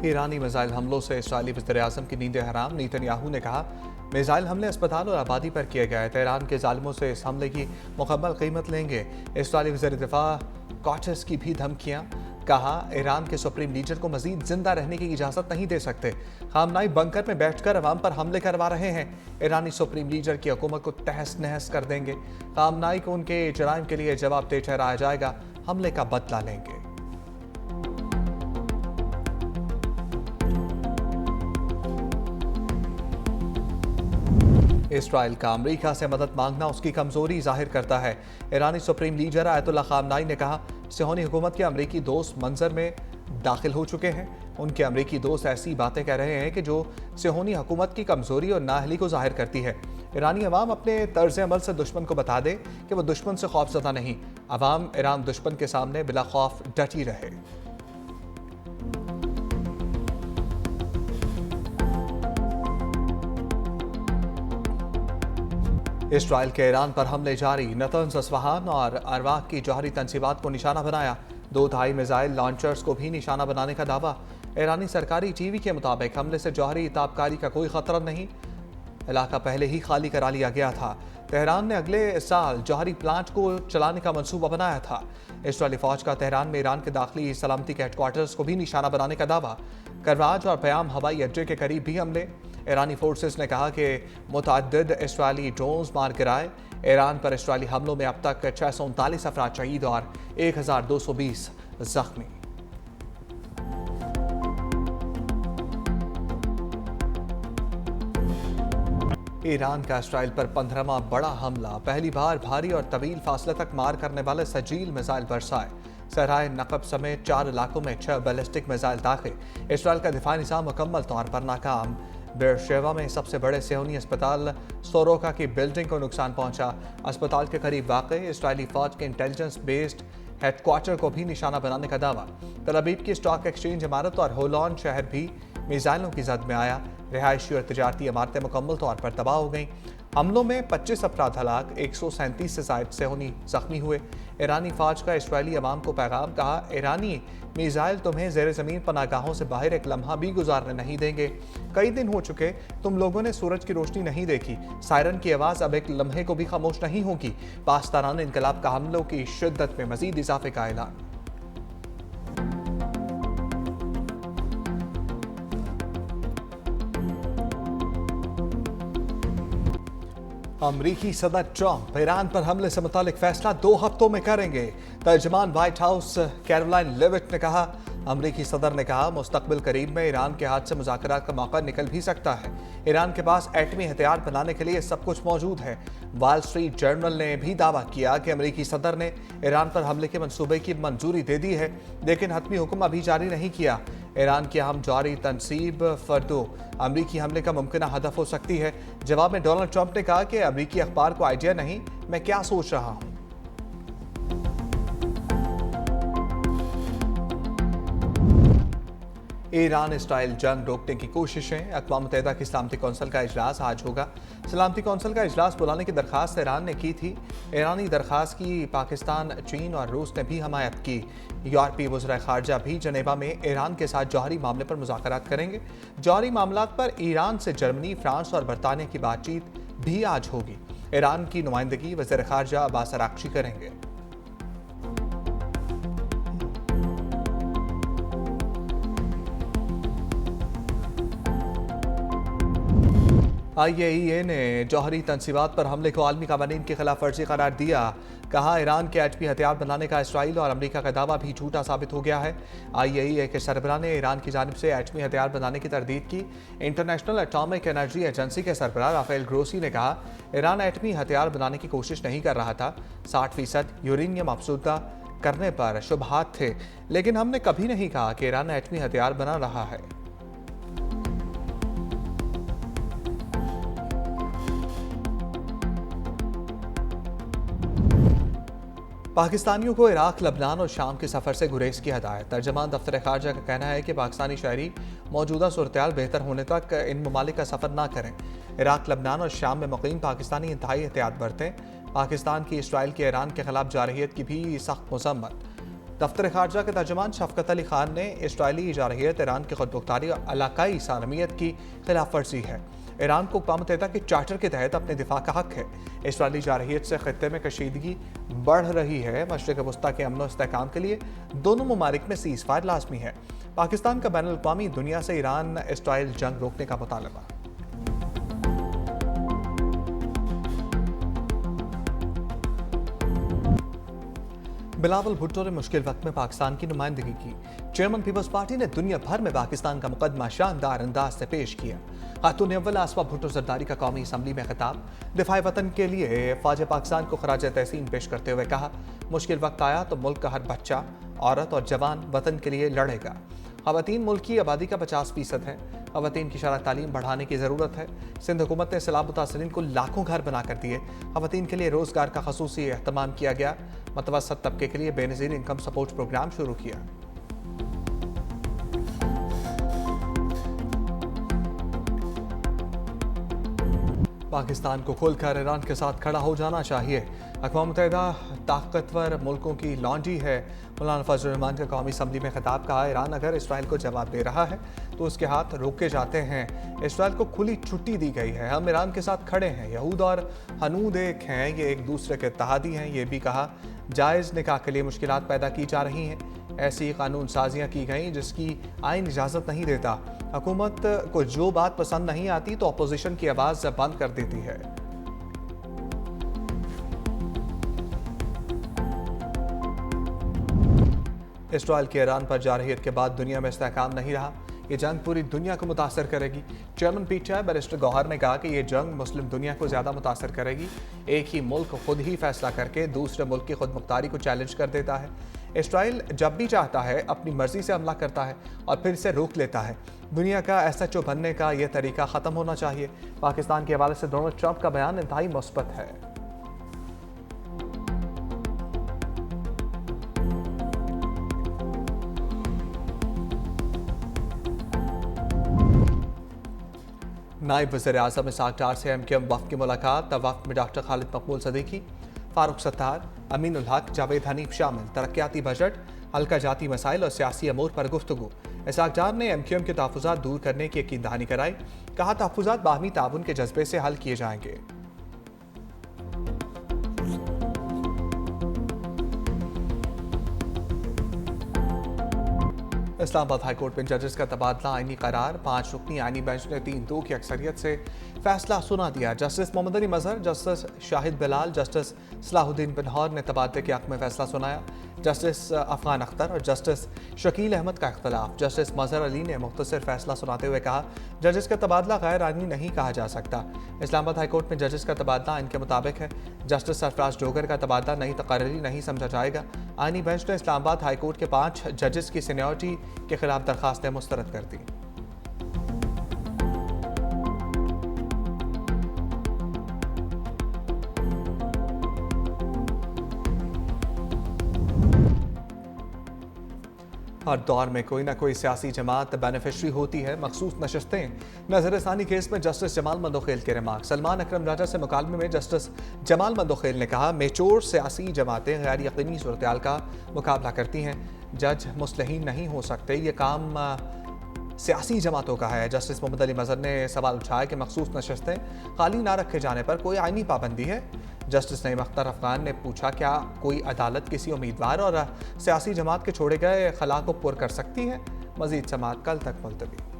ईरानी missile हमलों से Israeli वज़ीर-ए-आज़म की नींद हराम। नेतन्याहू ने कहा, मिसाइल हमले अस्पताल और आबादी पर किए गए। तेहरान के जालिमों से इस हमले की मुकम्मल कीमत लेंगे। इसराइली वज़ीर दिफा कॉट्स की भी धमकियां। कहा, ईरान के सुप्रीम लीडर को मजीद जिंदा रहने की इजाज़त नहीं दे सकते। खामनाई बंकर में बैठकर अवाम पर हमले करवा रहे हैं। ईरानी सुप्रीम लीडर की हुकूमत को तहस नहस कर देंगे। खामनाई को उनके जराइम के लिए जवाबदेह ठहराया जाएगा। हमले का बदला लेंगे। इसराइल का अमेरिका से मदद मांगना उसकी कमजोरी जाहिर करता है। ईरानी सुप्रीम लीडर आयतुल्लाह खामनाई ने कहा, सिहोनी हुकूमत के अमेरिकी दोस्त मंजर में दाखिल हो चुके हैं। उनके अमेरिकी दोस्त ऐसी बातें कह रहे हैं कि जो सिहोनी हुकूमत की कमजोरी और नाअहली को जाहिर करती है। ईरानी अवाम अपने तर्ज अमल से दुश्मन को बता दे कि वो दुश्मन से खौफजदा नहीं। अवाम ईरान दुश्मन के सामने बिला खौफ डटी रहे। इसराइल के ईरान पर हमले जारी। नतंज, अस्फहान और अरवाक की जौहरी तनसीबात को निशाना बनाया। 2 तिहाई मिसाइल लॉन्चर्स को भी निशाना बनाने का दावा। ईरानी सरकारी टीवी के मुताबिक हमले से जौहरी ताबकारी का कोई खतरा नहीं। इलाका पहले ही खाली करा लिया गया था। तेहरान ने अगले साल जौहरी प्लांट को चलाने का मंसूबा बनाया था। इसराइली फौज का तेहरान में ईरान के दाखिली सलामती के हेडक्वार्टर्स को भी निशाना बनाने का दावा। करवाज और प्याम हवाई अड्डे के करीब भी हमले। ईरानी फोर्सेस ने कहा कि मुतअद्दिद इसराइली ड्रोन्स मार गिराए। ईरान पर इसराइली हमलों में अब तक 639 अफराद शहीद और 1220 जख्मी। ईरान का इसराइल पर 15वां बड़ा हमला। पहली बार भारी और तवील फासले तक मार करने वाले सजील मिसाइल बरसाए। सहराए नकब समेत 4 इलाकों में 6 बैलिस्टिक मिसाइल दाखिल। इसराइल का दिफाई निज़ाम मुकम्मल तौर पर नाकाम। बेरशेवा में सबसे बड़े सेहूनी अस्पताल सोरोका की बिल्डिंग को नुकसान पहुंचा। अस्पताल के करीब वाक़ इसराइली फौज के इंटेलिजेंस बेस्ड हेडक्वार्टर को भी निशाना बनाने का दावा। तल अवीव की स्टॉक एक्सचेंज इमारत और होलॉन शहर भी मिसाइलों की जद में आया। रिहायशी और तजारती इमारतें मुकम्मल तौर पर तबाह हो गईं। हमलों में 25 अफराद हलाक, 137 से ज़ायद सेहूनी जख्मी हुए। ईरानी फौज का इसराइली अवाम को पैगाम। कहा, ईरानी मिसाइल तुम्हें ज़ेर ज़मीन पनागाहों से बाहर एक लम्हा भी गुजारने नहीं देंगे। कई दिन हो चुके तुम लोगों ने सूरज की रोशनी नहीं देखी। सायरन की आवाज़ अब एक लम्हे को भी खामोश नहीं होगी। पाकिस्तान इनकलाब का हमलों की शिद्दत में मजीद इजाफे का ऐलान। अमरीकी सदर ट्रंप ईरान पर हमले से मुतालिक फैसला 2 हफ्तों में करेंगे। तर्जमान व्हाइट हाउस कैरोलाइन लेविट ने कहा, अमरीकी सदर ने कहा, मुस्तकबिल करीब में ईरान के हाथ से मुज़ाकरात का मौका निकल भी सकता है। ईरान के पास एटमी हथियार बनाने के लिए सब कुछ मौजूद है। वॉल स्ट्रीट जर्नल ने भी दावा किया कि अमरीकी सदर ने ईरान पर हमले के मंसूबे की मंजूरी दे दी है, लेकिन हतमी हुक्म अभी जारी नहीं किया। ईरान की अहम जारी तनसीब फर्दो अमरीकी हमले का मुमकिन हदफ हो सकती है। जवाब में डोनाल्ड ट्रंप ने कहा कि अमरीकी अखबार को आइडिया नहीं, मैं क्या सोच रहा हूं। ईरान इसराइल जंग रोकने की कोशिशें। अक़वाम मुत्तहिदा की सलामती कौंसिल का इजलास आज होगा। सलामती कौंसिल का इजलास बुलाने की दरख्वास्त ईरान ने की थी। ईरानी दरख्वास्त की पाकिस्तान, चीन और रूस ने भी हमायत की। यूरोपीय वज़ीर ख़ारजा भी जनेवा में ईरान के साथ जौहरी मामले पर मुज़ाकरात करेंगे। जौहरी मामलात पर ईरान से जर्मनी, फ्रांस और बरतानिया की बातचीत भी आज होगी। ईरान की नुमाइंदगी वज़ीर ख़ारजा अब्बास अराग़ची करेंगे। IAEA ने जौहरी तनसीबात पर हमले को आलमी क़वानीन की खिलाफ वर्जी करार दिया। कहा, ईरान के एटमी हथियार बनाने का इसराइल और अमेरिका का दावा भी झूठा साबित हो गया है। IAEA के सरबराह ने ईरान की जानिब से एटमी हथियार बनाने की तरदीद की। इंटरनेशनल एटॉमिक एनर्जी एजेंसी के सरबराह राफेल ग्रोसी ने कहा, ईरान एटमी हथियार बनाने की कोशिश नहीं कर रहा था। 60% यूरेनियम अफसुदा करने पर शुबहात थे, लेकिन हमने कभी नहीं कहा कि ईरान एटमी हथियार बना रहा है। पाकिस्तानियों को इराक, लबनान और शाम के सफ़र से गुरेज की हदायत। तर्जमान दफ्तर खारजा का कहना है कि पाकिस्तानी शहरी मौजूदा सूरत-ए-हाल बेहतर होने तक इन ममालिक का सफ़र ना करें। इराक, लबनान और शाम में मुक़ीम पाकिस्तानी इंतहाई एहतियात बरतें। पाकिस्तान की इसराइल के ईरान के खिलाफ जारहियत की भी सख्त मज़म्मत। दफ्तर खारजा के तर्जुमान शफकत अली खान ने इसराइली जारहियत ईरान की खुदमुख्तारी और इलाकाई सालमियत की खिलाफ वर्जी है। ईरान को अक़वाम मुत्तहिदा के चार्टर के तहत अपने दिफा का हक है। इसराइली जारहियत से खित्ते में कशीदगी बढ़ रही है। मशरिक़ वस्ता के अमन व इस्तेहकाम के लिए दोनों ममालिक में सीज़ फायर लाज़मी है। पाकिस्तान का बैनुल अक़वामी दुनिया से ईरान इसराइल जंग रोकने का मुतालबा। बिलावल भुट्टो ने मुश्किल वक्त में पाकिस्तान की नुमाइंदगी की। चेयरमैन पीपल्स पार्टी ने दुनिया भर में पाकिस्तान का मुकदमा शानदार अंदाज से पेश किया। खातून अव्वल आसफा भुट्टो जरदारी का कौमी असम्बली में खिताब। दिफाए वतन के लिए ख्वाजा पाकिस्तान को खराज तहसीन पेश करते हुए कहा, मुश्किल वक्त आया तो मुल्क का हर बच्चा, औरत और जवान वतन के लिए लड़ेगा। ख़वातीन मुल्क की आबादी का 50% है। ख़वातीन की शरह तालीम बढ़ाने की ज़रूरत है। सिंध हुकूमत ने सैलाब मुतासरीन को लाखों घर बना कर दिए। ख़वातीन के लिए रोज़गार का ख़ुसूसी एहतमाम किया गया। मतवसत तबके के लिए बेनज़ीर इनकम सपोर्ट प्रोग्राम शुरू किया। पाकिस्तान को खोलकर ईरान के साथ खड़ा हो जाना चाहिए। अक़वाम मुत्तहिदा ताकतवर मुल्कों की लॉन्ड्री है। मौलाना फजल रहमान का कौमी असम्बली में खिताब। कहा, ईरान अगर इसराइल को जवाब दे रहा है तो उसके हाथ रोके जाते हैं। इसराइल को खुली छुट्टी दी गई है। हम ईरान के साथ खड़े हैं। यहूद और हनूद एक हैं, ये एक दूसरे के इत्तेहादी हैं। ये भी कहा, जायज़ निकाह के लिए मुश्किलात पैदा की जा रही हैं। ऐसी कानून साजियाँ की गई जिसकी आइन इजाज़त नहीं देता। हुकूमत को जो बात पसंद नहीं आती तो अपोजिशन की आवाज़ बंद कर देती है। इसराइल के ईरान पर जारहियत के बाद दुनिया में इस्तेहकाम नहीं रहा। ये जंग पूरी दुनिया को मुतासर करेगी। चेयरमैन पीटीआई बैरिस्टर गौहर ने कहा कि ये जंग मुस्लिम दुनिया को ज़्यादा मुतासर करेगी। एक ही मुल्क खुद ही फैसला करके दूसरे मुल्क की खुदमुख्तारी को चैलेंज कर देता है। इसराइल जब भी चाहता है अपनी मर्जी से हमला करता है और फिर इसे रोक लेता है। दुनिया का SHO बनने का यह तरीका ख़त्म होना चाहिए। पाकिस्तान के हवाले से डोनाल्ड ट्रंप का बयान इंतहाई मुस्बत है। नायब वज़ीर आज़म इसहाक़ डार से MKM वफ़द की मुलाकात। वफ़द में डॉक्टर खालिद मकबूल सदीकी, फारूक सत्तार, अमीनुल हक, जावेद हनीफ शामिल। तरक्याती बजट, हल्का जाती मसाइल और सियासी अमूर पर गुफ्तगू। इसहाक़ डार ने MKM के तहफ़्फ़ुज़ात दूर करने की यकीन दहानी कराई। कहा, तहफ़्फ़ुज़ात बाहमी ताउन के जज्बे से हल किए जाएंगे। इस्लामाबाद हाईकोर्ट में जजेस का तबादला आईनी करार। 5 रुकनी आईनी बेंच ने 3-2 की अक्सरियत से फैसला सुना दिया। जस्टिस मोहम्मद अली मजहर, जस्टिस शाहिद बिलाल, जस्टिस सलाहुद्दीन बिनहौर ने तबादले के हक़ में फैसला सुनाया। जस्टिस अफगान अख्तर और जस्टिस शकील अहमद का इख्तलाफ। जस्टिस मजहर अली ने मुख्तसर फैसला सुनाते हुए कहा, जजेस का तबादला गैर आईनी नहीं कहा जा सकता। इस्लामाबाद हाईकोर्ट में जजेस का तबादला आइन के मुताबिक है। जस्टिस सरफराज डोगर का तबादला नई तकर्री नहीं समझा जाएगा। आईनी बेंच ने इस्लामाबाद हाईकोर्ट के 5 जजेस की सीनियरिटी के खिलाफ दरखास्तें मुस्तरद कर दी। हर दौर में कोई ना कोई सियासी जमात बेनिफिशरी होती है। मखसूस नशस्तें। नजरसानी केस में जस्टिस जमाल मंदोखेल के रिमार्क। सलमान अकरम राजा से मुकालमे में जस्टिस जमाल मंदोखेल ने कहा, मेचोर सियासी जमातें गैर यकीनी सूरत-ए-हाल का मुकाबला करती हैं। जज मुस्लिहीन नहीं हो सकते। ये काम सियासी जमातों का है। जस्टिस मोहम्मद अली मजहर ने सवाल उठाया कि मखसूस नशस्तें खाली ना रखे जाने पर कोई आईनी पाबंदी है। जस्टिस नईम अख्तर अफगान ने पूछा, क्या कोई अदालत किसी उम्मीदवार और सियासी जमात के छोड़े गए खला को पुर कर सकती है? मजीद समाअत कल तक मुलतवी।